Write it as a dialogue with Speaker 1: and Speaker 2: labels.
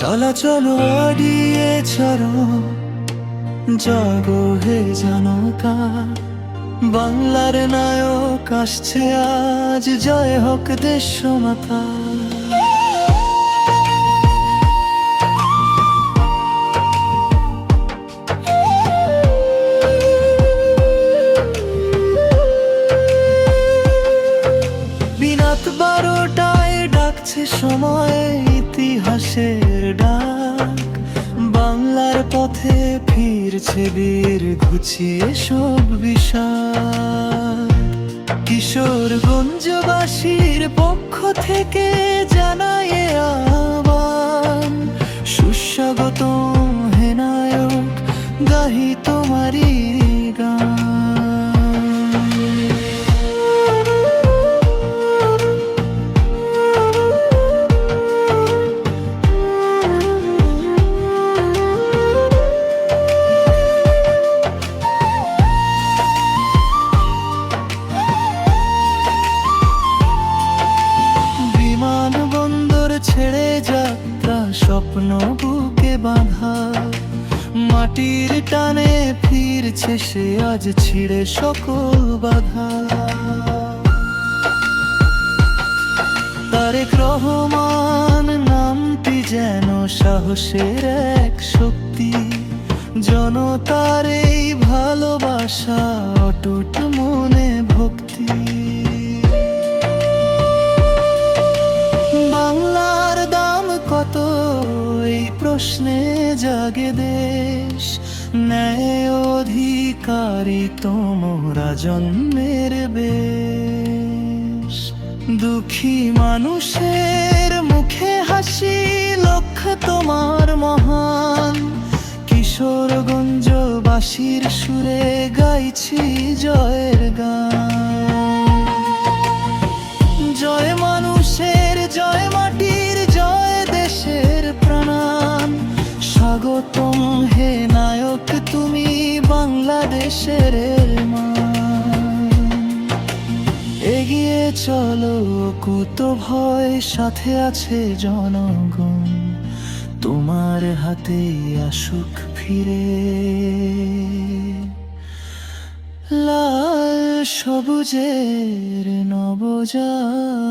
Speaker 1: চলাচল আডিয়ে ছাড়ো জাগো হে জনতা, বাংলার নায়ক আসছে আজ, জয় হোক দেশমাতা। বিনাত 12টায় ডাকছে সময়, ইতিহাসের ডাক, বাংলার পথে ফিরছে বীর ঘুচিয়ে সব বিষাদ। কিশোরগঞ্জবাসীর পক্ষ থেকে জানাই আহ্বান, সুস্বাগতম হে নায়ক, গাহি তোমারি গান। ছেড়ে যাত্রা স্বপ্ন বুকে বাঁধা, মাটির টানে ফিরছে সে আজ, ছিঁড়ে সকল বাধা। তারেক রহমান নামটি যেন সাহসের এক শক্তি, জনতার এই ভালোবাসা অটুট মনে ভক্তি। বাংলার দাম কত এই প্রশ্নে জাগে দেশ, ন্যায় অধিকারী তোমরা জন্মের বেশ। দুঃখী মানুষের মুখে হাসি, লক্ষ্য তোমার মহান, কিশোরগঞ্জবাসীর সুরে গাইছি জয়ের গান। জয় মানুষের, জয় মাটির, জয় দেশের প্রাণ, স্বাগতম হে নায়ক তুমি বাংলাদেশের মান। এগিয়ে চলো কুত ভয়, সাথে আছে জনগণ, তোমার হাতে আসুক ফিরে লাল সবুজের নবজাগরণ।